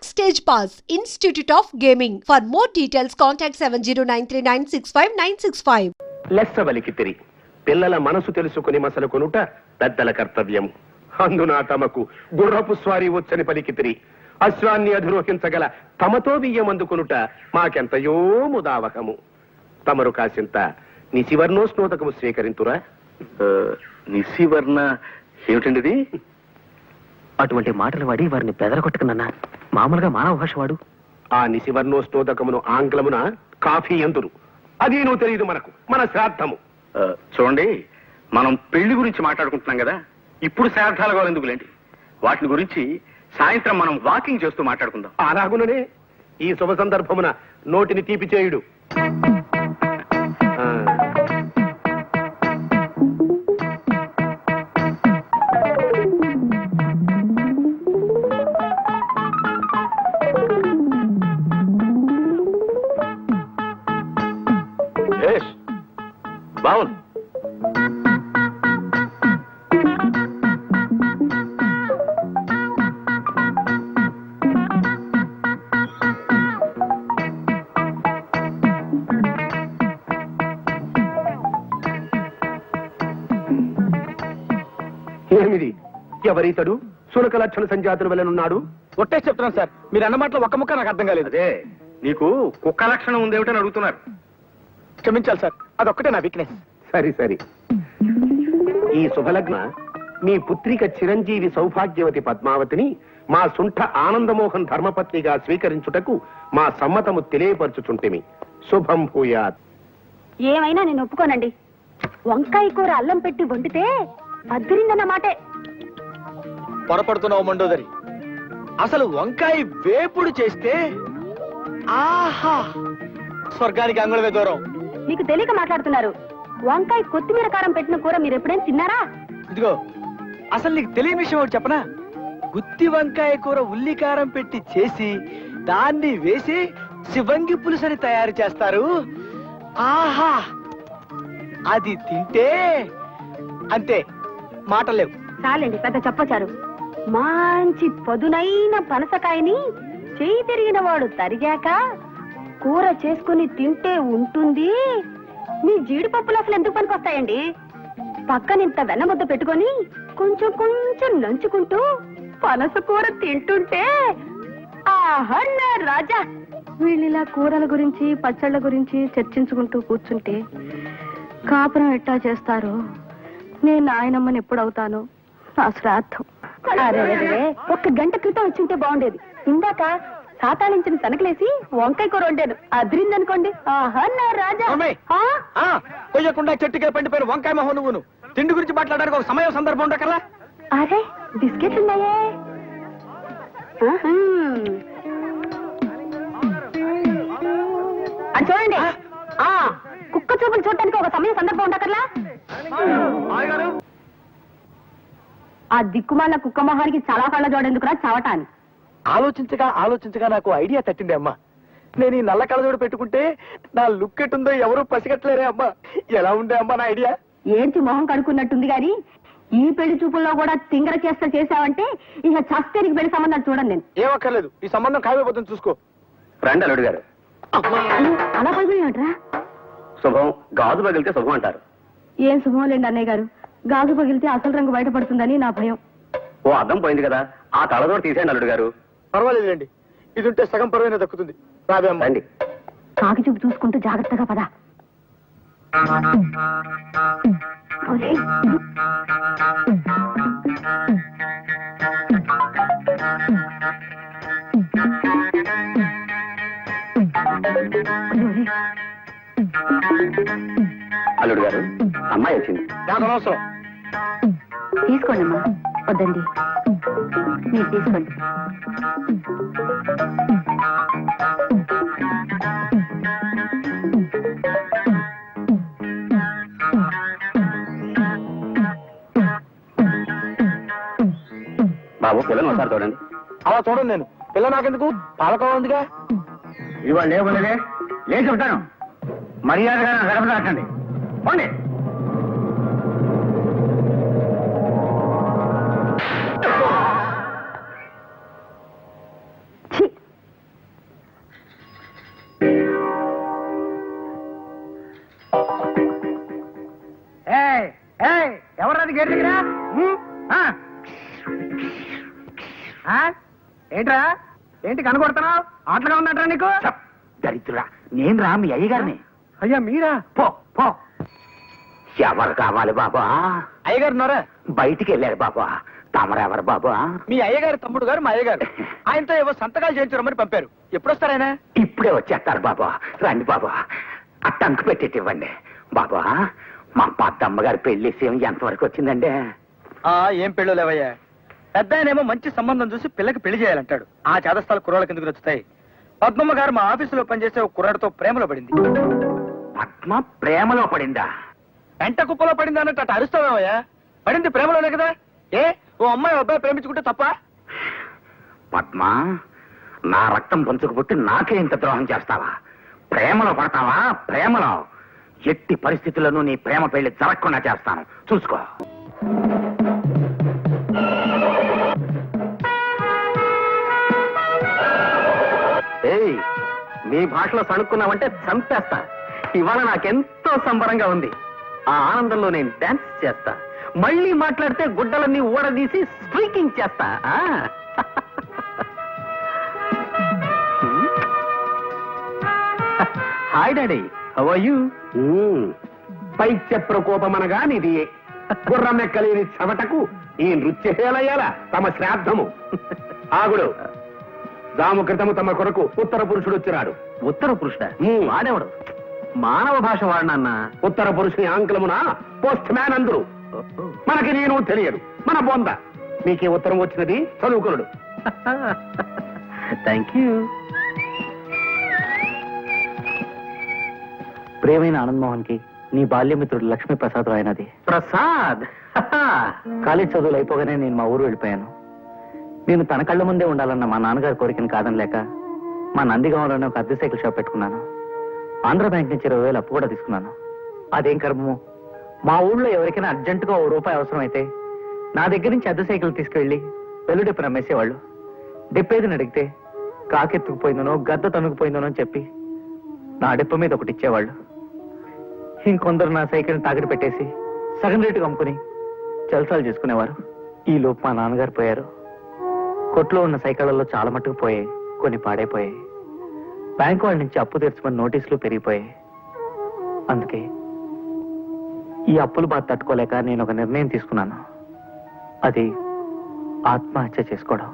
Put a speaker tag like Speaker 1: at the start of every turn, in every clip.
Speaker 1: Backstage Pass, Institute of Gaming. For more details, contact 7093965965.
Speaker 2: లెస్సవలికితిరి పిల్లల మనసు తెలుసుకుని మసలు కొనుట పెద్దల కర్తవ్యం. అందున తమకు గుర్రపు స్వారీ వచ్చని పలికితిరి. అశ్వాన్ని అధిరోహించగల తమతో బియ్యం అందుకునుట మాకెంతయో ముదావహము. తమరు కాసింత నిశివర్ణోస్నోదకము స్వీకరింతురా?
Speaker 3: నిశివర్ణ ఏమిటండి? అటువంటి మాటలు వాడి వారిని బెదరగొట్టుకున్నా. మామూలుగా మానవ భాష వాడు.
Speaker 2: ఆ నిశివర్ణోస్నోదకమును ఆంగ్లమున కాఫీ ఎందురు. అది నువ్వు తెలియదు మనకు, మన శ్రాద్ధము.
Speaker 3: చూడండి, మనం పెళ్లి గురించి మాట్లాడుకుంటున్నాం కదా, ఇప్పుడు శ్రాద్ధాల గోలు ఎందుకులేండి. వాటిని గురించి సాయంత్రం మనం వాకింగ్ చేస్తూ మాట్లాడుకుందాం.
Speaker 2: అలాగుననే ఈ శుభ సందర్భమున నోటిని తీపి చేయుడు.
Speaker 3: బావును.
Speaker 2: ఏమిది? ఎవరితడు? సునక లక్షణ సంజాతుల వలనున్నాడు.
Speaker 3: ఒట్టే చెప్తున్నాను సార్, మీరు అన్న మాటలో ఒక్క ముక్క నాకు అర్థం కాలేదు. అదే నీకు కుక్క లక్షణం ఉందేమిటని అడుగుతున్నారు. క్షమించాలి సార్, అదొక్కటే నా వీక్నెస్.
Speaker 2: సరి సరి. ఈ శుభలగ్న మీ పుత్రిక చిరంజీవి సౌభాగ్యవతి పద్మావతిని మా సుంఠ ఆనందమోహన్ ధర్మపత్నిగా స్వీకరించుటకు మా సమ్మతము తెలియపరచుచుంటిమి. శుభం భూయాత్.
Speaker 4: ఏమైనా నేను ఒప్పుకోనండి. వంకాయ కూర అల్లం పెట్టి వండితే అద్దరిందన్నమాటే.
Speaker 5: పొరపడుతున్నావు మండోదరి. అసలు వంకాయ వేపుడు చేస్తే ఆహా, స్వర్గానికి అంగుళమే దూరం.
Speaker 4: మీకు తెలియక మాట్లాడుతున్నారు. వంకాయ కొత్తిమీర కారం పెట్టిన కూర మీరు ఎప్పుడైనా తిన్నారా?
Speaker 5: ఇదిగో, అసలు నీకు తెలియని విషయం ఒకటి చెప్పనా? గుత్తి వంకాయ కూర ఉల్లి కారం పెట్టి చేసి దాన్ని వేసి శివంగి పులుసని తయారు చేస్తారు. ఆహా, అది తింటే అంతే, మాటలేవు.
Speaker 4: చాలండి, పెద్ద చెప్పచారు. మంచి పదునైన పనసకాయని చేయి తిరిగిన వాడు తరిగాక కూర చేసుకుని తింటే ఉంటుంది. మీ జీడిపప్పులు అసలు ఎందుకు పనికొస్తాయండి? పక్కనింత వెన్నముద్ద పెట్టుకొని కొంచెం కొంచెం నంచుకుంటూ పనస కూర తింటుంటే ఆహా నా రాజా. వీళ్ళిలా కూరల గురించి పచ్చళ్ళ గురించి చర్చించుకుంటూ కూర్చుంటే కాపురం ఎట్టా చేస్తారు? నేను నాయనమ్మని ఎప్పుడవుతాను? నా శ్రాద్ధం. అరే ఒక్క గంట క్రితం వచ్చింటే బాగుండేది. ఇందాక సాతాళించిన తనకలేసి వంకాయ కూర వండాను, అదిరిందనుకోండి. ఆహా నా రాజా.
Speaker 5: కొయ్యకుండా చెట్టుకే పండిపోయిన వంకాయ మొహం నువ్వును. తిండి గురించి మాట్లాడడానికి ఒక సమయం సందర్భం ఉండకల్లా.
Speaker 4: అరే బిస్కెట్లు ఉన్నాయే. అది చూడండి, కుక్క చూపులు చూడటానికి ఒక సమయం సందర్భం ఉండకల్లా. ఆ దిక్కుమాల కుక్క మొహానికి చాలా కళ్ళ జోడెందుకురా చావటాన్ని.
Speaker 5: ఆలోచించగా ఆలోచించగా నాకు ఐడియా తట్టింది అమ్మా. నేను ఈ నల్ల కళ్ళజోడు పెట్టుకుంటే నా లుక్ ఎట్టుందో ఎవరూ పసిగట్టలేరే అమ్మా. ఎలా ఉండే అమ్మా నా ఐడియా?
Speaker 4: ఏంటి మొహం కడుక్కున్నట్టుంది గాని ఈ పెళ్లి చూపుల్లో కూడా తింగర చేసావంటే ఇక చస్తేనికి పెళ్లి సంబంధాలు చూడండి. నేను
Speaker 5: ఏమక్కర్లేదు, ఈ సంబంధం ఖాయమైపోతుంది, చూసుకో.
Speaker 3: రండి అల్లుడు గారు.
Speaker 4: అలా పగిలినట్రా?
Speaker 3: శుభం, గాజు పగిలితే శుభం అంటారు.
Speaker 4: ఏం శుభం లేండి అన్నయ్య గారు. గాజు పగిలితే అసలు రంగు బయటపడుతుందని నా భయం.
Speaker 3: ఓ అద్దం పోయింది కదా, ఆ కళ్ళజోడు తీసేయండి అల్లుడు గారు.
Speaker 5: పర్వాలేదండి, ఇది ఉంటే సగం పరువైనా దక్కుతుంది. రాబే అమ్మ.
Speaker 3: రండి.
Speaker 4: కాకి చూపు చూసుకుంటూ జాగ్రత్తగా పద.
Speaker 3: అల్లుడు గారు, అమ్మాయి వచ్చింది.
Speaker 5: నాకు అనవసరం.
Speaker 4: తీసుకోండి అమ్మా. వద్దండి, మీరు తీసుకోండి.
Speaker 3: బాబు, పిల్లలు ఒకసారి చూడండి.
Speaker 5: అలా చూడండి. నేను పిల్ల నాకెందుకు, పాలకోవ ఉందిగా.
Speaker 3: ఇవాళ లేవులేదే, లేచి ఉంటాను. మర్యాదగా గడప దాటండి. పోండి.
Speaker 4: ఛీ,
Speaker 5: గేట్ దగ్గర ఏంట్రా ఏంటి కనకొడుతున్నావు? ఆటలుగా ఉందంటరా నీకు?
Speaker 3: దరిద్రుడా, నేను రా మీ అయ్యగారిని.
Speaker 5: అయ్యా మీరా?
Speaker 3: పో పో. ఎవరు కావాలి బాబా?
Speaker 5: అయ్యగారు ఉన్నారా?
Speaker 3: బయటికి వెళ్ళారు బాబా. తమరెవరు బాబా?
Speaker 5: మీ అయ్యగారు తమ్ముడు గారు మా అయ్యగారు. ఆయనతో ఏవో సంతకాలు చేయించరమ్మని పంపారు. ఎప్పుడు వస్తారాయన?
Speaker 3: ఇప్పుడే వచ్చేస్తారు బాబా. రండి బాబా, ఆ టంకు పెట్టేటి ఇవ్వండి బాబా. మా పెద్దమ్మగారి పెళ్లి విషయం ఎంతవరకు వచ్చిందండి?
Speaker 5: ఏం పెళ్ళు లేవయ్యా. పెద్ద ఆయనేమో మంచి సంబంధం చూసి పిల్లకి పెళ్లి చేయాలంటాడు. ఆ చేదస్థాలు కుర్రాళ్ళకి ఎందుకు నచ్చుతాయి? పద్మమ్మ గారు మా ఆఫీసులో పనిచేసే ఒక కుర్రాడితో ప్రేమలో పడింది.
Speaker 3: పద్మ ప్రేమలో పడిందా?
Speaker 5: వెంట కుప్పలో పడింది అన్నట్టు అటు అరుస్తావేమయ్యా. పడింది ప్రేమలోనే కదా. ఓ అమ్మాయి అబ్బాయి ప్రేమించుకుంటే తప్ప?
Speaker 3: పద్మ, నా రక్తం పంచుకు పుట్టి నాకే ఇంత ద్రోహం చేస్తావా? ప్రేమలో పడతావా? ప్రేమలో ఎట్టి పరిస్థితుల్లోనూ నీ ప్రేమ పెళ్లి జరగకుండా చేస్తాను, చూసుకో. ఏయ్, మీ భాషలో సణుక్కున్నావంటే చంపేస్తా. ఇవాళ నాకెంతో సంబరంగా ఉంది. ఆ ఆనందంలో నేను డాన్స్ చేస్తా. మళ్ళీ మాట్లాడితే గుడ్డలన్నీ ఊడదీసి స్ట్రీకింగ్ చేస్తా. Hi daddy, how are you?
Speaker 2: పైత్య ప్రకోపమనగా నిది గుర్రమెక్కలేని చెవటకు ఈ నృత్యశేలయ్యాల తమ శ్రాద్ధము. ఆగుడు, దాము క్రితము తమ కొరకు ఉత్తర పురుషుడు వచ్చినాడు.
Speaker 3: ఉత్తర పురుషుడా? వాడేవాడు? మానవ భాష వాడినన్నా.
Speaker 2: ఉత్తర పురుషుని ఆంగ్లమున పోస్ట్ మ్యాన్ అందరు. మనకి నేను తెలియదు, మన బొంద. మీకే ఉత్తరం వచ్చినది, చదువుకునుడు.
Speaker 3: Thank you. ప్రేమైన ఆనంద్ మోహన్ కి నీ బాల్యమిత్రుడు లక్ష్మీ ప్రసాద్ రాయనది. ప్రసాద్, కాలేజ్ చదువులు అయిపోగానే నేను మా ఊరు వెళ్ళిపోయాను. నేను తన కళ్ళ ముందే ఉండాలన్న మా నాన్నగారి కోరికను కాదనలేక మా నందిగామలోనే ఒక అద్దె సైకిల్ షాప్ పెట్టుకున్నాను. ఆంధ్ర బ్యాంక్ నుంచి 20,000 అప్పు కూడా తీసుకున్నాను. అదేం కర్మము, మా ఊళ్ళో ఎవరికైనా అర్జెంటుగా ₹1 అవసరం అయితే నా దగ్గర నుంచి అద్దె సైకిల్ తీసుకెళ్లి వెల్లుడెప్పును అమ్మేసేవాళ్ళు. డెప్పేదిని అడిగితే కాకెత్తుకుపోయిందనో గద్ద తనుకుపోయిందనో అని చెప్పి నా డెప్ప మీద ఒకటి ఇచ్చేవాళ్ళు. ఇంకొందరు నా సైకిల్ని తాకట్టు పెట్టేసి సగం రేటుగా అమ్ముకుని జల్సాలు చేసుకునేవారు. ఈ లోపు మా నాన్నగారు పోయారు. కొట్లో ఉన్న సైకిళ్లలో చాలా మట్టుకు పోయాయి, కొన్ని పాడైపోయాయి. బ్యాంకు వాళ్ళ నుంచి అప్పు తీర్చమని నోటీసులు పెరిగిపోయాయి. అందుకే ఈ అప్పులు బాధ తట్టుకోలేక నేను ఒక నిర్ణయం తీసుకున్నాను. అది ఆత్మహత్య చేసుకోవడం.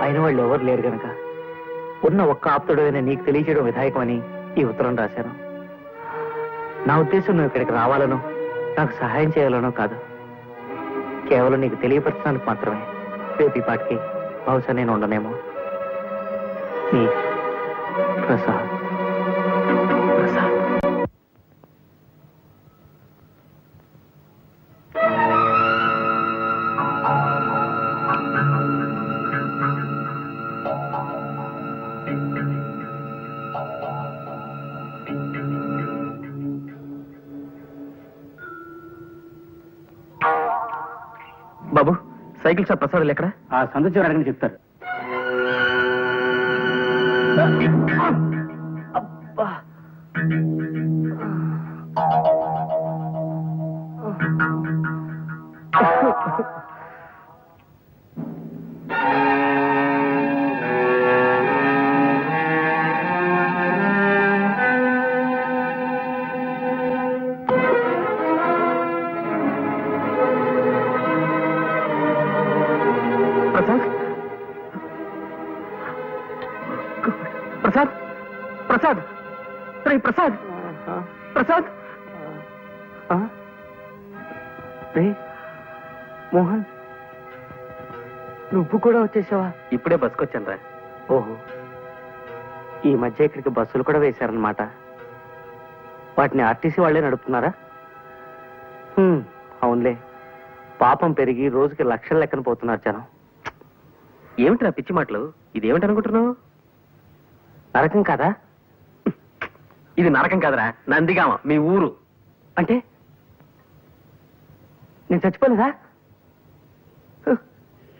Speaker 3: అయిన వాళ్ళు ఎవరు లేరు గనక ఉన్న ఒక్క ఆప్తుడైన నీకు తెలియచేయడం విధాయకమని ఈ ఉత్తరం రాశాను. నా ఉద్దేశం నువ్వు ఇక్కడికి రావాలనో నాకు సహాయం చేయాలనో కాదు, కేవలం నీకు తెలియపరచడానికి మాత్రమే. రేపు ఈ పాటికి బహుశా నేను ఉండనేమో. నీ ప్రసాద్. ప్రసాద్. బాబు, సైకిల్ షాప్ ప్రసాదులు ఎక్కడ? ఆ సంతోషం అడగని చెప్తారు. ప్రసాద్, ప్రసాద్, ప్రసాద్, ప్రసాద్, ప్రసాద్. మోహన్, నువ్వు కూడా వచ్చేసావా? ఇప్పుడే బస్కొచ్చాను రా. ఓహో, ఈ మధ్య ఇక్కడికి బస్సులు కూడా వేశారనమాట. వాటిని ఆర్టీసీ వాళ్లే నడుపుతున్నారా? అవునులే, పాపం పెరిగి రోజుకి లక్షల లెక్కన పోతున్నారు జనం. ఏమిటి నా పిచ్చి మాటలు? ఇదేమిటి అనుకుంటున్నావు? నరకం కాదా? ఇది నరకం కాదురా, నందిగామ, మీ ఊరు. అంటే నేను చచ్చిపోలేదా?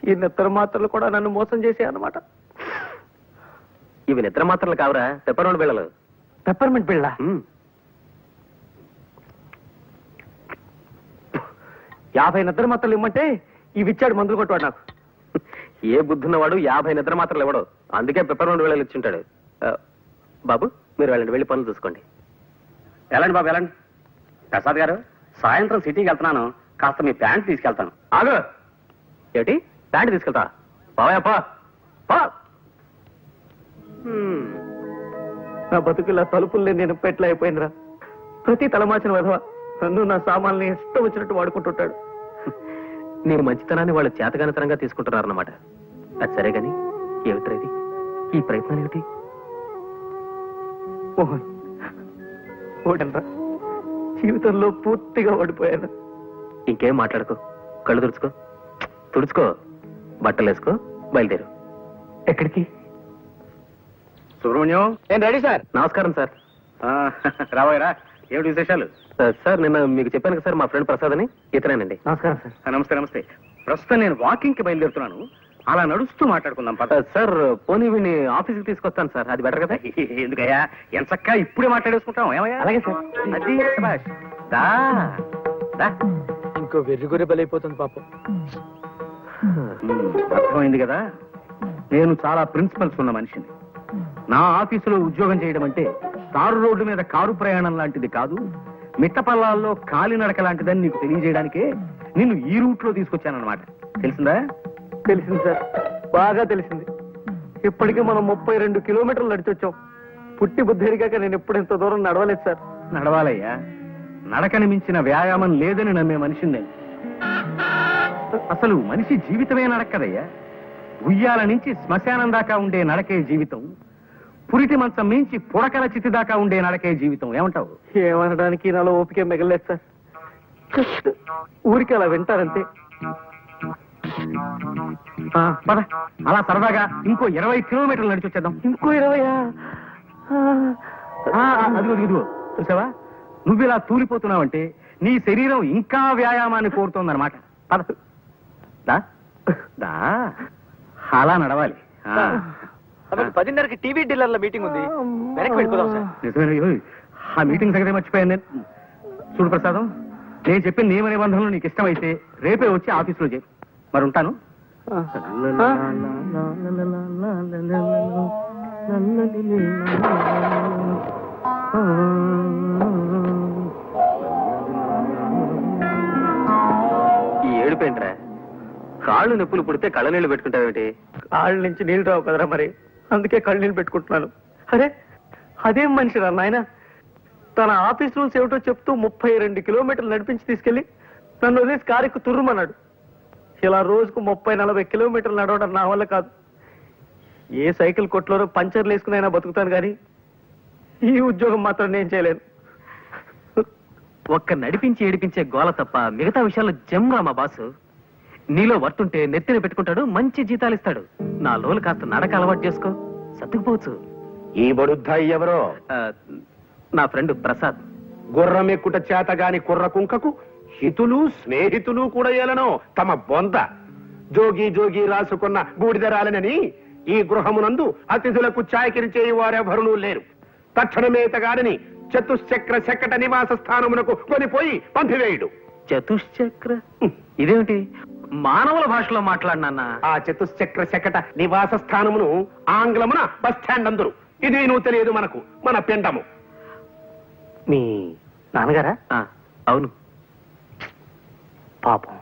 Speaker 3: ఈ నిద్ర మాత్రలు కూడా నన్ను మోసం చేసే అన్నమాట. ఇవి నిద్ర మాత్రలు కావురా, పెప్పర్మెంట్ బిళ్ళలు. పెప్పర్మెంట్ బిళ్ళ? 50 నిద్ర మాత్రలు ఇమ్మంటే ఇవి ఇచ్చాడు మందులు కొట్టువాడు నాకు.
Speaker 6: ఏ బుద్ధున్నవాడు 50 నిద్ర మాత్రలు ఇవ్వడు, అందుకే పెప్పర్ వేళలు ఇచ్చుంటాడు. బాబు మీరు వెళ్ళండి, వెళ్ళి పనులు చూసుకోండి.
Speaker 2: వెళ్ళండి బాబు వెళ్ళండి. ప్రసాద్ గారు, సాయంత్రం సిటీకి వెళ్తున్నాను, కాస్త మీ ప్యాంట్ తీసుకెళ్తాను.
Speaker 6: ఆగు. ఏమిటి ప్యాంట్ తీసుకెళ్తా? బావయ్యప్పా పా.
Speaker 3: నా బతుకులా తలుపుల్ని నేను పెట్ల అయిపోయిందిరా. ప్రతి తలమాచిన విధవ నన్ను నా సామాన్ని ఇష్టం వచ్చినట్టు వాడుకుంటుంటాడు.
Speaker 6: నీ మంచితనాన్ని వాళ్ళు చేతగానితనంగా తీసుకుంటున్నారన్నమాట. అది సరే గాని ఏమిట్రా ఇది, ఈ ప్రయత్నం ఏమిటి?
Speaker 3: మోహన్, ఓడనరా, జీవితంలో పూర్తిగా ఓడిపోయాను.
Speaker 6: ఇంకేం మాట్లాడుకో, కళ్ళు తుడుచుకో, తుడుచుకో, బట్టలు వేసుకో, బయలుదేరు.
Speaker 3: ఎక్కడికి?
Speaker 2: సుబ్రహ్మణ్యం,
Speaker 5: నేను రెడీ సార్.
Speaker 6: నమస్కారం సార్.
Speaker 2: రాబోయరా, ఏమిటి విశేషాలు?
Speaker 6: సార్ నిన్న మీకు చెప్పాను కదా సార్, మా ఫ్రెండ్ ప్రసాద్ అని, ఇతనేనండి.
Speaker 3: నమస్కారం సార్.
Speaker 2: నమస్తే నమస్తే. ప్రస్తుతం నేను వాకింగ్ కి బయలుదేరుతున్నాను, అలా నడుస్తూ మాట్లాడుకుందాం పద.
Speaker 6: సార్ పోనీ వీడిని ఆఫీస్కి తీసుకొస్తాను సార్, అది బెటర్ కదా?
Speaker 2: ఎందుకయ్యా, ఎంచక్కా ఇప్పుడే మాట్లాడేసుకుంటాం. ఏమయ్యా?
Speaker 3: అలాగే సార్.
Speaker 2: అది శభాష్. దా, దా.
Speaker 5: ఇంకో వెర్రిగొర్రె బలైపోతుంది పాపం.
Speaker 2: అర్థమైంది కదా, నేను చాలా ప్రిన్సిపల్స్ ఉన్న మనిషిని. నా ఆఫీసులో ఉద్యోగం చేయడం అంటే తారు రోడ్డు మీద కారు ప్రయాణం లాంటిది కాదు, మిట్టపల్లాల్లో కాలినడక లాంటిదని నీకు తెలియజేయడానికే నిన్ను ఈ రూట్ లో తీసుకొచ్చానన్నమాట. తెలిసిందా?
Speaker 3: తెలిసింది సార్, బాగా తెలిసింది. ఇప్పటికీ మనం 32 కిలోమీటర్లు నడిచొచ్చాం. పుట్టి బుద్ధి ఎరిగాక నేను ఎప్పుడు ఇంత దూరం నడవలేదు సార్.
Speaker 2: నడవాలయ్యా, నడకని మించిన వ్యాయామం లేదని నమ్మే మనిషిని నేను. అసలు మనిషి జీవితమే నడక్కదయ్యా. ఉయ్యాల నుంచి శ్మశానం దాకా ఉండే నడకే జీవితం, పురిటి మంచం మించి పుడకల చితి దాకా ఉండే నడకే జీవితం. ఏమంటావు?
Speaker 3: ఏమనడానికి నాలో ఓపిక మిగలేదు సార్. జస్ట్ ఊరికి అలా వింటారంతే.
Speaker 2: పద, అలా సరదాగా ఇంకో 20 కిలోమీటర్లు నడిచి వచ్చేద్దాం.
Speaker 3: ఇంకో 20?
Speaker 2: అదిగో ఇదిగో, చూసావా, నువ్వు ఇలా తూలిపోతున్నావంటే నీ శరీరం ఇంకా వ్యాయామాన్ని కోరుతోందన్నమాట. పద, దా దా, అలా నడవాలి.
Speaker 5: అప్పుడు 10:30కి టీవీ డీలర్ల మీటింగ్ ఉంది, వెనక్కి వెళ్ళిపోదాం సార్.
Speaker 2: నిజమే, ఆ మీటింగ్ సంగతి మర్చిపోయాను నేను. చూడు ప్రసాదం, నేను చెప్పిన నియమ నిబంధనలు నీకు ఇష్టమైతే రేపే వచ్చి ఆఫీసులో చేయి. మరి ఉంటాను.
Speaker 6: ఈ ఏడుపేంట్రా? కాళ్ళు నొప్పులు పుడితే కళ్ళ నీళ్ళు పెట్టుకుంటావేంటి?
Speaker 3: కాళ్ళ నుంచి నీళ్ళు రావు కదరా, మరి అందుకే కళ్ళు నీళ్ళు పెట్టుకుంటున్నాను. అరే అదేం మనిషిరా నాయన, తన ఆఫీస్ రూల్స్ ఏమిటో చెప్తూ 32 కిలోమీటర్లు నడిపించి తీసుకెళ్లి నన్ను వదిలేసి కారెక్కు తుర్రుమన్నాడు. ఇలా రోజుకు 30-40 కిలోమీటర్లు నడవడం నా వల్ల కాదు. ఏ సైకిల్ కొట్లోనో పంచర్లు వేసుకునైనా బతుకుతాను కానీ ఈ ఉద్యోగం మాత్రం నేను చేయలేను.
Speaker 6: ఒక్క నడిపించి ఏడిపించే గోల తప్ప మిగతా విషయాల్లో జమ్రా మా బాసు. నీలో వర్తుంటే నెత్తిన పెట్టుకుంటాడు, మంచి జీతాలు ఇస్తాడు. నా లోలు కాస్త నడక అలవాటు చేసుకో, సర్దుకుపోవచ్చు.
Speaker 2: ఈ బడుద్దాయి ఎవరో?
Speaker 6: నా ఫ్రెండ్ ప్రసాద్.
Speaker 2: గుర్రం ఎక్కుట చేత గాని కుర్ర కుంకకు హితులు స్నేహితులు కూడా ఏలనో తమ బొంద. జోగి జోగి రాసుకున్న బూడిదరాలనని ఈ గృహమునందు అతిథులకు చాకిరి చేయి వారెవరునూ లేరు. తక్షణమేతగాడని చతుశ్చక్ర శకట నివాస స్థానమునకు కొనిపోయి పంపివేయుడు.
Speaker 6: చతుశ్చక్ర ఇదేమిటి? మానవుల భాషలో మాట్లాడినా?
Speaker 2: ఆ చతుశ్చక్ర శకట నివాస స్థానమును ఆంగ్లమున బస్ స్టాండ్ అందరు. ఇది నువ్వు తెలియదు మనకు, మన పిండము.
Speaker 3: మీ నాన్నగారా?
Speaker 6: అవును.
Speaker 3: పాపం.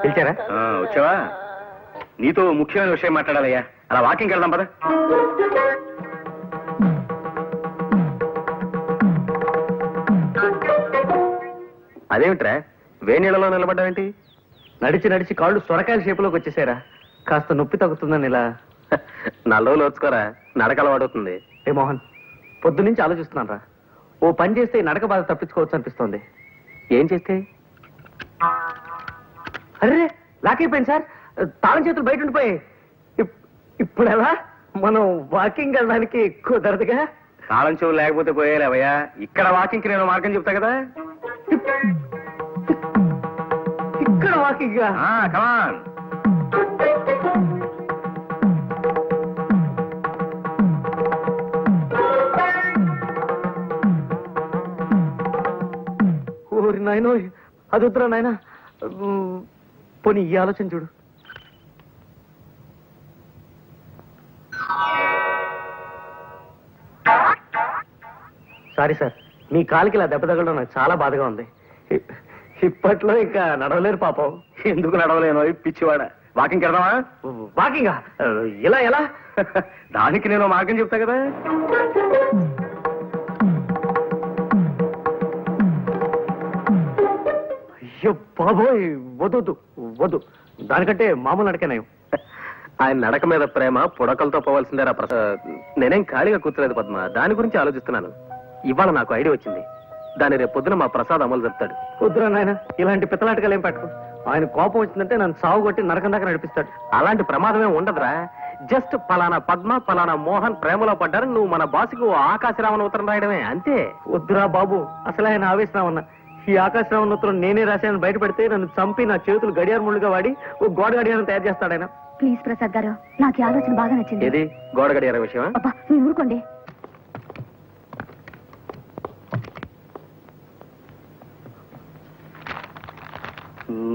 Speaker 3: పిలిచారా?
Speaker 2: వచ్చావా? నీతో ముఖ్యమైన విషయం మాట్లాడాలయ్యా. అలా వాకింగ్ వెళ్దాం పద.
Speaker 6: అదేమిట్రా వేణీళ్ళలో నిలబడ్డావేంటి?
Speaker 3: నడిచి నడిచి కాళ్ళు సొరకాయల షేపులోకి వచ్చేసారా, కాస్త నొప్పి తగ్గుతుందని ఇలా.
Speaker 6: నల్లోలు వచ్చుకోరా, నడక అలవాడుతుంది.
Speaker 3: ఏ మోహన్, పొద్దు నుంచి ఆలోచిస్తున్నాను రా. ఓ పని చేస్తే ఈ నడక బాధ తప్పించుకోవచ్చు అనిపిస్తోంది.
Speaker 6: ఏం చేస్తే?
Speaker 3: అరే లాక్ అయిపోయింది సార్, తాళం చేతులు బయట ఉండిపోయాయి. ఇప్పుడు ఎలా? మనం వాకింగ్ వెళ్ళడానికి కుదరదుగా.
Speaker 2: తాళం చెవులు లేకపోతే పోయేలేవయ్యా. ఇక్కడ వాకింగ్ నేను మార్గం చెప్తా కదా.
Speaker 3: ఇక్కడ వాకింగ్?
Speaker 2: కమాన్.
Speaker 3: ఓరి నాయనో అది వద్దురా నాయన. పోనీ ఈ ఆలోచన చూడు. సారీ సార్, మీ కాలికి ఇలా దెబ్బ తగలడం నాకు చాలా బాధగా ఉంది. ఇప్పట్లో ఇంకా నడవలేరు పాపం.
Speaker 2: ఎందుకు నడవలేను పిచ్చివాడ? వాకింగ్ వెళ్దామా?
Speaker 3: వాకింగా? ఇలా ఎలా?
Speaker 2: దానికి నేను మార్గం చెప్తా కదా.
Speaker 3: అయ్యో బాబోయ్, వద్దు వద్దు. దానికంటే మామూలు నడకనేం.
Speaker 6: ఆయన నడక మీద ప్రేమ పుడకలతో పోవాల్సిందేరా ప్రసాద్. నేనేం ఖాళీగా కూర్చోలేదు పద్మ, దాని గురించి ఆలోచిస్తున్నాను. ఇవాళ నాకు ఐడియా వచ్చింది. దాన్ని రేపు పొద్దున మా ప్రసాద్ అమలు చెప్తాడు.
Speaker 3: వద్దురా నాయన, ఇలాంటి పిత్తలాటకాలు ఏం పెట్టకు. ఆయన కోపం వచ్చిందంటే నన్ను సాగు కొట్టి నరకం దాకా నడిపిస్తాడు.
Speaker 6: అలాంటి ప్రమాదమే ఉండదురా. జస్ట్ పలానా పద్మ పలానా మోహన్ ప్రేమలో పడ్డారు, నువ్వు మన బాసుకు ఆకాశరామన్ ఉత్తరం రాయడమే, అంతే.
Speaker 3: వద్దురా బాబు, అసలు ఆయన ఆవేశరామన్న. ఈ ఆకాశరామన్ ఉత్తరం నేనే రాశానని బయట పెడితే నన్ను చంపి నా చేతులు గడియార ముళ్ళుగా వాడి ఓ గోడ గడియారం తయారు చేస్తాడు ఆయన.
Speaker 4: ప్లీజ్ ప్రసాద్ గారు, నాకు ఈ ఆలోచన బాగా నచ్చింది.
Speaker 6: ఏది గోడ గడియార విషయమా?
Speaker 4: అబ్బా మీరు ఊరుకోండి.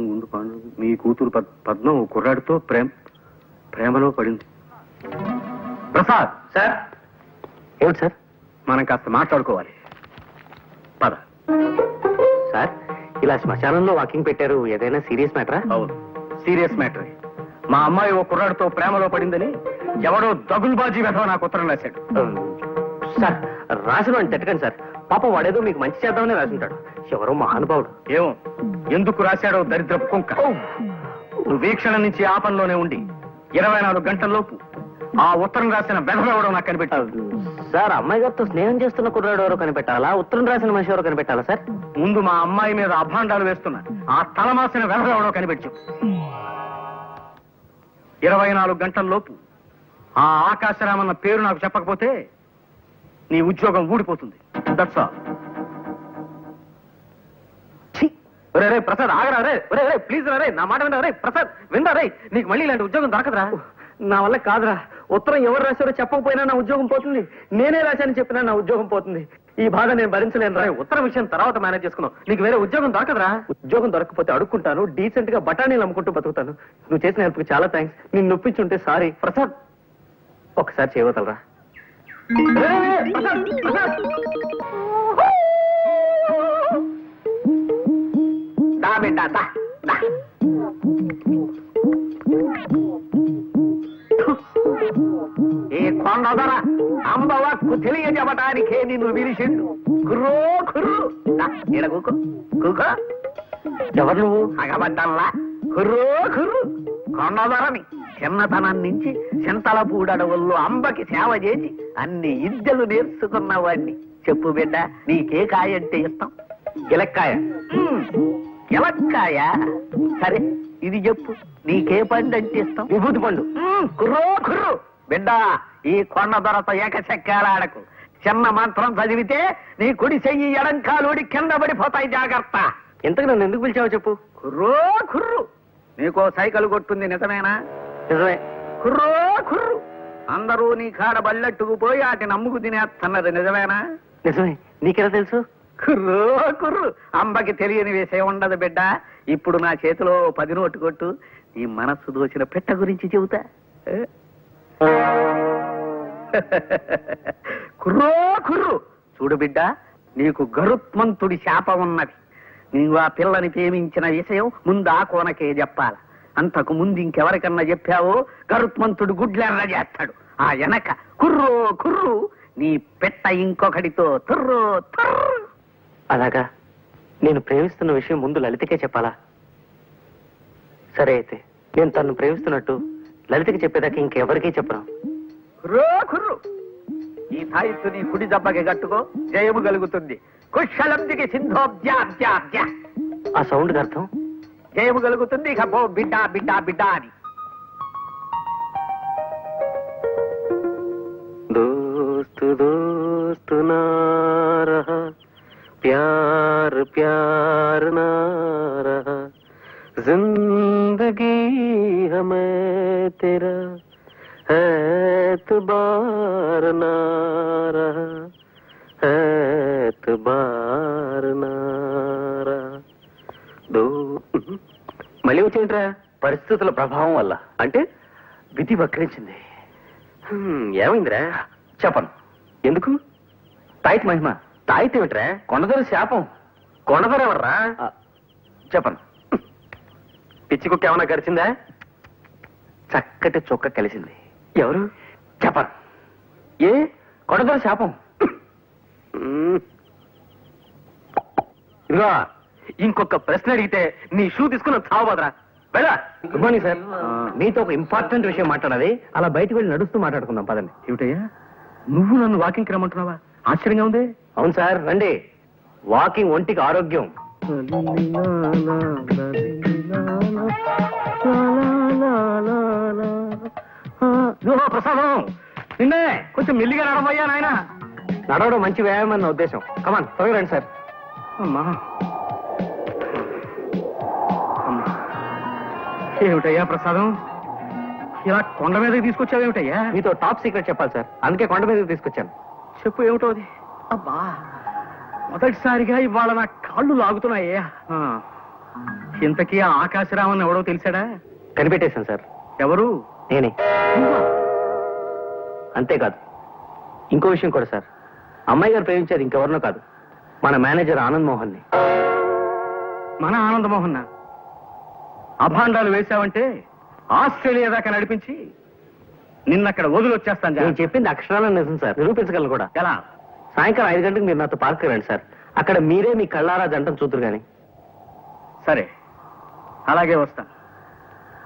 Speaker 6: ముందు మీ కూతురు పద్మ ఓ కుర్రాడితో ప్రేమలో పడింది. ప్రసాద్
Speaker 3: సార్. ఏమిటి సార్?
Speaker 6: మనం కాస్త మాట్లాడుకోవాలి, పద.
Speaker 3: సార్, ఇలా శ్మశానంలో వాకింగ్ పెట్టారు, ఏదైనా సీరియస్ మ్యాటరా?
Speaker 6: అవును, సీరియస్ మ్యాటర్. మా అమ్మాయి ఓ కుర్రాడితో ప్రేమలో పడిందని ఎవడో దగుల్బాజీ వెధవ నాకు ఉత్తరం రాశాడు.
Speaker 3: సార్, రాసిన అని తిట్టకండి సార్. పాపం వాడేదో మీకు మంచి చేద్దామని రాసుంటాడు. ఎవరో మహానుభావుడు.
Speaker 6: ఏమో ఎందుకు రాశాడో దరిద్రపు కుంక. వీక్షణ నుంచి ఆ పనిలోనే ఉండి 24 గంటల్లోపు ఆ ఉత్తరం రాసిన వెధవెవడో నాకు కనిపెట్టాడు.
Speaker 3: సార్, అమ్మాయి గారితో స్నేహం చేస్తున్న కుర్రాడు ఎవరో కనిపెట్టాలా, ఉత్తరం రాసిన మనిషి ఎవరో కనిపెట్టాలా సార్?
Speaker 6: ముందు మా అమ్మాయి మీద అభాండాలు వేస్తున్న ఆ తలమాసిన వెధవెవడో కనిపెట్టు. 24 గంటల్లోపు ఆ ఆకాశరామన్న పేరు నాకు చెప్పకపోతే నీ ఉద్యోగం ఊడిపోతుంది. That's all. రే ప్రసాద్, ఆగరా రే. రే ప్లీజ్ రే, నా మాట వినరా రే. ప్రసాద్ విందా రే, నీకు మళ్ళీ ఇలాంటి ఉద్యోగం దొరకదురా.
Speaker 3: నా వల్ల కాదురా. ఉత్తరం ఎవరు రాశారో చెప్పకపోయినా నా ఉద్యోగం పోతుంది. నేనే రాశానని చెప్పినా నా ఉద్యోగం పోతుంది. ఈ బాధ నేను భరించలేను రా.
Speaker 6: ఉత్తరం విషయం తర్వాత మేనేజ్ చేసుకున్నావు, నీకు వేరే ఉద్యోగం దొరకదురా.
Speaker 3: ఉద్యోగం దొరకకపోతే అడుక్కుంటాను, డీసెంట్ గా బఠానీలు అమ్ముకుంటూ బతుకుతాను. నువ్వు చేసిన హెల్ప్కి చాలా థ్యాంక్స్. నిన్ను నొప్పించుంటే సారీ.
Speaker 6: ప్రసాద్
Speaker 3: ఒకసారి చేయవతలరా.
Speaker 2: ఈ కొండదొర అంబవక్కు తెలియజెప్పటానికే నిన్ను పిలిచిండు. కుర్రో కుర్రు ఈడ కూకో కూకో.
Speaker 3: ఎవరు నువ్వు?
Speaker 2: అగబడ్డల్లా కుర్రో కుర్రు. కొండదొరని చిన్నతనం నుంచి చింతల పూడడవుల్లో అంబకి సేవ చేసి అన్ని విద్యలు నేర్చుకున్నవాడిని. చెప్పు బిడ్డ, నీకే కాయ అంటే ఇష్టం?
Speaker 3: గిలక్కాయ.
Speaker 2: ఎలక్కాయ? సరే ఇది చెప్పు, నీకే పండు అంటే ఇష్టం?
Speaker 3: విభూతి పండు.
Speaker 2: కుర్రో కుర్రు బిడ్డ, ఈ కొండ దొరత ఏకచక్రాడకు. చిన్న మంత్రం చదివితే నీ కుడి చెయ్యి ఎడం కాలుడి కింద పడిపోతాయి, జాగ్రత్త.
Speaker 3: ఇంతకు నన్ను ఎందుకు పిలిచావో చెప్పు.
Speaker 2: కుర్రో కుర్రు, నీకో సైకిల్ కొట్టుంది నిజమేనా?
Speaker 3: నిజమే.
Speaker 2: కుర్రో కుర్రు, అందరూ నీ కాడ బల్లెట్టుకు పోయి వాటిని అమ్ముకు తినేస్తున్నది నిజమేనా?
Speaker 3: నిజమే. నీకెలా తెలుసు?
Speaker 2: కుర్రో కుర్రు, అంబకి తెలియని విషయం ఉండదు బిడ్డ. ఇప్పుడు నా చేతిలో 10 నోటు కొట్టు, నీ మనస్సు దోచిన పెట్ట గురించి చెబుతా. కుర్రో కుర్రు, చూడు బిడ్డ, నీకు గరుత్మంతుడి శాపం ఉన్నది. నీవు ఆ పిల్లని ప్రేమించిన విషయం ముందు ఆ కోనకే చెప్పాల. అంతకు ముందు ఇంకెవరికన్నా చెప్పావో గరుత్మంతుడు గుడ్లెర్ర చేస్తాడు. ఆ వెనక కుర్రో కుర్రు, నీ పెట్ట ఇంకొకడితో తుర్రో తుర్రు.
Speaker 3: అలాగా? నేను ప్రేమిస్తున్న విషయం ముందు లలితకే చెప్పాలా? సరే అయితే నేను తను ప్రేమిస్తున్నట్టు లలితకి చెప్పేదాకా ఇంకెవరికీ చెప్పను.
Speaker 2: కుర్రో కుర్రు, ఈ తాయిత్తు నీ కుడి దెబ్బకి కట్టుకో, జయము కలుగుతుంది. కుశలందికి సింధోబ్జాబ్జాబ్జా.
Speaker 3: ఆ సౌండ్ అర్థం?
Speaker 2: జయము కలుగుతుంది. ఇక పో బిడ్డ బిడ్డ బిడ్డ అని.
Speaker 6: దోస్తు దోస్తు నా రహా, ప్యార్ ప్యార్ నా రహా, जिंदगी हमें तेरा एतबार ना रहा, एतबार ना रहा.
Speaker 3: మళ్ళీ వచ్చింట్రా పరిస్థితుల ప్రభావం వల్ల. అంటే విధి వక్రించింది. ఏమైందిరా? చెప్పను. ఎందుకు? తాయితీ మహిమ. తాయితీ ఏమిట్రా? కొండదొర శాపం. కొండదొర ఎవర్రా? చెప్పను. పిచ్చి కుక్క ఏమన్నా గడిచిందా? చక్కటి చొక్క కలిసింది. ఎవరు? చెప్పను. ఏ? కొండదొర శాపం. ఇదిగో ఇంకొక ప్రశ్న అడిగితే నీ షూ తీసుకుని చావబోదరా. వెళ్ళా. Good morning sir. మీతో ఒక ఇంపార్టెంట్ విషయం మాట్లాడాలి. అలా బయటకు వెళ్ళి నడుస్తూ మాట్లాడుకుందాం పదండి. ఏమిటయ్యా నువ్వు నన్ను వాకింగ్కి రమ్మంటున్నావా? ఆశ్చర్యంగా ఉంది. అవును సార్, రండి. వాకింగ్ ఒంటికి ఆరోగ్యం. ప్రసాదం నిన్నే కొంచెం మెల్లిగా నడవయ్యా నాయన. నడవడం మంచి వ్యాయామం అన్న ఉద్దేశం. కమాన్ త్వరగా రండి సార్. అమ్మా ఏమిటయ్యా ప్రసాదం, ఇలా కొండ మీదకి తీసుకొచ్చావేమిటయ్యా? మీతో టాప్ సీక్రెట్ చెప్పాలి సార్, అందుకే కొండ మీదకి తీసుకొచ్చాను. చెప్పు ఏమిటో అది. అబ్బా మొదటిసారిగా ఇవాళ నా కాళ్ళు లాగుతున్నాయ్యా. ఇంతకీ ఆ ఆకాశరామన్ ఎవడో తెలిసాడా? కనిపెట్టేశాను సార్. ఎవరు? నేనే. అంతేకాదు ఇంకో విషయం కూడా సార్. అమ్మాయి గారు ప్రేమించేది ఇంకెవరినో కాదు, మన మేనేజర్ ఆనంద్ మోహన్ ని. మన ఆనంద్ మోహన్ అభాండాలు వేశావంటే ఆస్ట్రేలియా దాకా నడిపించి నిన్నక్కడ వదిలొచ్చేస్తాను. నేను చెప్పింది అక్షరాలను నిజం సార్, నిరూపించగలను కూడా. ఎలా? సాయంకాలం 5 గంటలకు మీరు నాతో పార్క్ రండి సార్. అక్కడ మీరే మీ కళ్ళారా జంటను చూద్దరు గాని. సరే అలాగే వస్తా.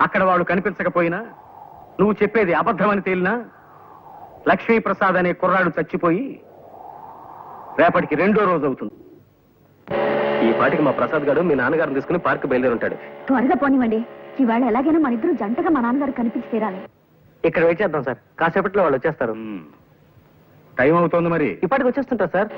Speaker 3: అక్కడ వాడు కనిపించకపోయినా, నువ్వు చెప్పేది అబద్ధమని తేలినా, లక్ష్మీప్రసాద్ అనే కుర్రాడు చచ్చిపోయి రేపటికి 2వ రోజు అవుతుంది. ఈ పాటికి మా ప్రసాద్ గారు మీ నాన్నగారిని తీసుకుని పార్క్ బయలుదేరి ఉంటాడు.
Speaker 4: త్వరగా పోనివ్వండి. ఇవాళ ఎలాగైనా మన ఇద్దరు జంటగా మా నాన్నగారు కనిపించి తీరాలి.
Speaker 3: ఇక్కడ వెయిట్ చేద్దాం సార్, కాసేపట్లో వాళ్ళు వచ్చేస్తారు. టైం అవుతోంది మరి. ఇప్పటికి వచ్చేస్తుంటారు సార్.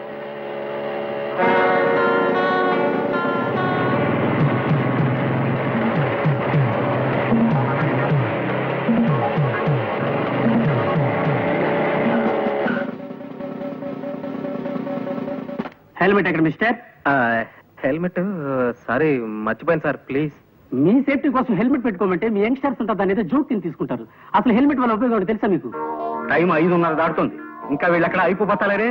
Speaker 6: హెల్మెట్ ఎక్కడ మిస్టర్? హెల్మెట్ సారీ మర్చిపోయాను సార్, ప్లీజ్.
Speaker 7: మీ సేఫ్టీ కోసం హెల్మెట్ పెట్టుకోమంటే మీ యంగ్స్టర్స్ ఉంటారు, దాని ఏదో జోక్ కింద తీసుకుంటారు. అసలు హెల్మెట్ వల్ల ఉపయోగం తెలుసా మీకు?
Speaker 6: టైం 5:30 దాటుతుంది, ఇంకా వీళ్ళు ఎక్కడ అయిపోతారే.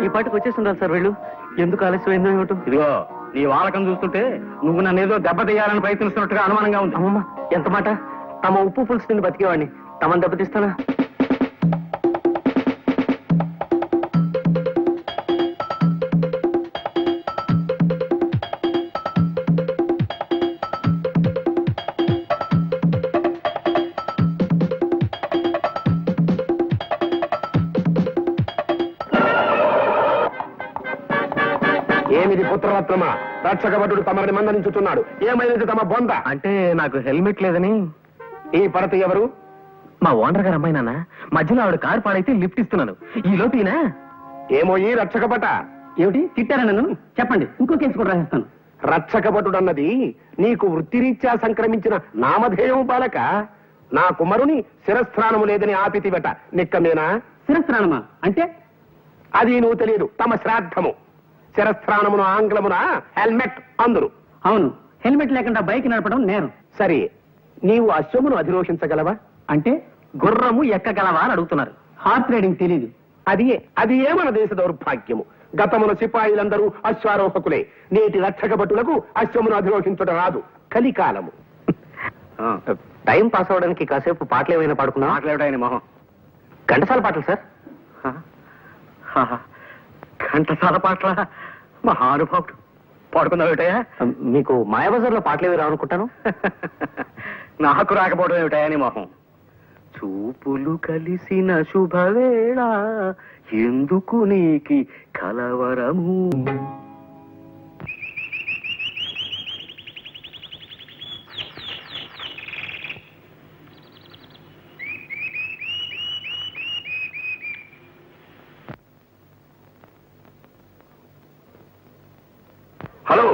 Speaker 3: ఈ పాటికి వచ్చేస్తుంటారు సార్ వీళ్ళు. ఎందుకు ఆలస్యమైందో ఏమిటో.
Speaker 6: ఇదిగో నీ వాలకం చూస్తుంటే నువ్వు నన్ను ఏదో దెబ్బతీయాలని ప్రయత్నిస్తున్నట్టుగా అనుమానంగా ఉంది.
Speaker 3: అమ్మమ్మ ఎంత మాట. తమ ఉప్పు పులుసు తిని బతికేవాడిని తమను దెబ్బతీస్తానా?
Speaker 2: ఏమిది పుత్రరత్నమా? రక్షకభటుడు తమరిని మందలించుతున్నాడు. ఏమైనది తమ బొంద?
Speaker 6: అంటే నాకు హెల్మెట్ లేదని.
Speaker 2: ఈ పడత ఎవరు?
Speaker 6: మా ఓనర్ గారు అమ్మాయి నాన్న. మధ్యలో ఆవిడ కారు పాడైతే లిఫ్ట్ ఇస్తున్నాను. ఈ లోపీనా?
Speaker 2: ఏమో ఈ రక్షకభట.
Speaker 7: ఏమిటి తిట్టారా నన్ను? చెప్పండి, ఇంకో కేసు కూడా రాసేస్తాను.
Speaker 2: రక్షకభటుడన్నది నీకు వృత్తిరీత్యా సంక్రమించిన నామధేయం బాలక. నా కుమారుని శిరస్త్రాణము లేదని ఆపితివట. నిక్కమేనా?
Speaker 7: శిరస్త్రాణమా అంటే?
Speaker 2: అది నువ్వు తెలియదు. తమ శ్రాద్ధము. శిరస్త్రాణమును ఆంగ్లమున హెల్మెట్ అందురు.
Speaker 7: అవును, హెల్మెట్ లేకుండా బైక్ నడపడం నేరం.
Speaker 2: సరే, నీవు అశ్వమును అధిరోహించగలవా?
Speaker 7: అంటే
Speaker 6: గుర్రము ఎక్కగలవా అని అడుగుతున్నారు.
Speaker 7: హార్స్ రైడింగ్ తెలీదు.
Speaker 2: అది ఏ మన దేశ దౌర్భాగ్యము. గతమున సిపాయిలందరూ అశ్వారోహకులే. నేటి రక్షకభటులకు అశ్వమును అధిరోహించడం రాదు. కలికాలము.
Speaker 3: టైం పాస్ అవడానికి కాసేపు పాటలు ఏమైనా పాడుకున్నా?
Speaker 6: మాట్లాడాయని మొహం.
Speaker 3: ఘంటసాల పాటలు సార్.
Speaker 6: ఘంటసాల పాటల మహానుభావుడు. పాడుకుందాం ఏమిటయా?
Speaker 3: మీకు మాయాబజార్లో పాటలు ఏవి రావనుకుంటాను.
Speaker 6: నాకు రాకపోవడం ఏమిటయా నీ మొహం. చూపులు కలిసిన శుభవేళ ఎందుకు నీకి కలవరము.
Speaker 2: హలో,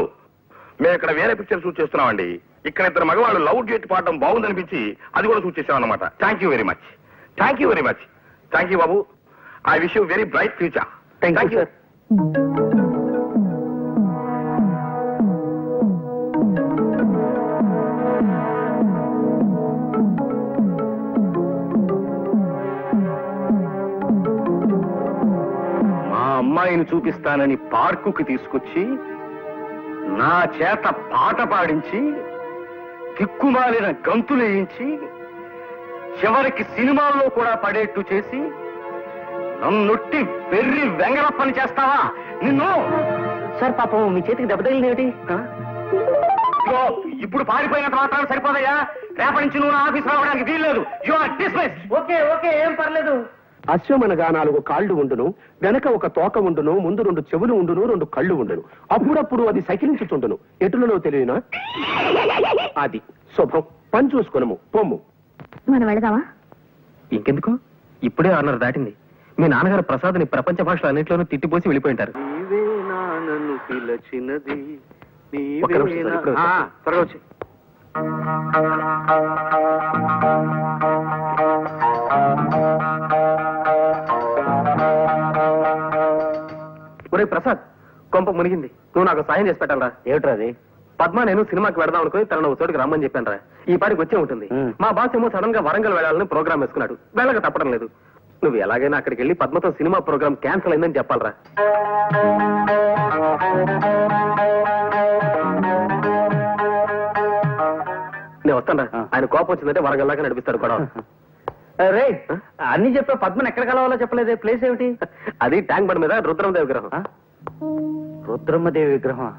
Speaker 2: మేము ఇక్కడ వేరే పిక్చర్ షూట్ చేస్తున్నామండి. ఇక్కడ 2 మగవాళ్ళు లవ్ డేట్ పాడడం బాగుందనిపించి అది కూడా షూట్ చేసామన్నమాట. Thank you very much. Thank you very much. Thank you Babu. I wish you very bright future.
Speaker 3: Thank you sir.
Speaker 2: మా అమ్మాయిని చూపిస్తానని పార్కుకి తీసుకొచ్చి నా చేత పాట పాడించి దిక్కుమాలిన గంతులేయించి చివరికి సినిమాల్లో కూడా పడేట్టు చేసి నన్నొట్టి వెర్రి వెంగళ పని చేస్తావా నిన్ను?
Speaker 3: సార్ పాపం మీ చేతికి దెబ్బ తగిలింది ఏమిటి?
Speaker 2: ఇదిగో, ఇప్పుడు పారిపోయినంత మాత్రం సరిపోదయ్యా. రేపటి నుంచి నువ్వు నా ఆఫీస్ రావడానికి వీల్లేదు. You are dismiss.
Speaker 3: Okay okay, ఏం పర్లేదు.
Speaker 2: అశ్వమనగా 4 కాళ్ళు ఉండును, వెనక ఒక తోక ఉండును, ముందు 2 చెవులు ఉండును, 2 కళ్ళు ఉండును. అప్పుడప్పుడు అది సకిలించుచుండును. ఎటులలో తెలియనా? అది శుభం. పని చూసుకునము పొమ్ము.
Speaker 4: మనం వెళదామా?
Speaker 6: ఇంకెందుకు, ఇప్పుడే 6:30 దాటింది. మీ నాన్నగారు ప్రసాద్ని ప్రపంచ భాషలో అన్నింటిలోనూ తిట్టిపోసి వెళ్ళిపోయింటారు.
Speaker 2: ఒక్క నిమిషం సార్, ఇప్పుడే వస్తా.
Speaker 3: త్వరగా వచ్చి.
Speaker 6: ఒరే ప్రసాద్, కొంప మునిగింది. నువ్వు నాకు సాయం చేసి పెట్టాలరా.
Speaker 3: ఏమిట్రా అది?
Speaker 6: పద్మ నేను సినిమాకి వెడదాం అనుకుని తనను ఒక చోటుకి రమ్మని చెప్పాను రా. ఈ పాటికి వచ్చే ఉంటుంది. మా బాస్ ఏమో సడన్ గా వరంగల్ వెళ్ళాలని ప్రోగ్రామ్ వేసుకున్నాడు. వెళ్ళక తప్పడం లేదు. నువ్వు ఎలాగైనా అక్కడికి వెళ్ళి పద్మతో సినిమా ప్రోగ్రామ్ క్యాన్సిల్ అయిందని చెప్పాలరా. నేను వస్తాను రా. ఆయన కోపం వచ్చిందంటే వరంగల్ దాకా నడిపిస్తాడు గొడవ.
Speaker 3: రే, అన్ని చెప్పా, పద్మని ఎక్కడ కలవాలో చెప్పలేదే. ప్లేస్ ఏమిటి?
Speaker 6: అది ట్యాంక్ బండ్ మీద రుద్రమదేవి విగ్రహం.
Speaker 3: రుద్రమ్మదేవి విగ్రహం.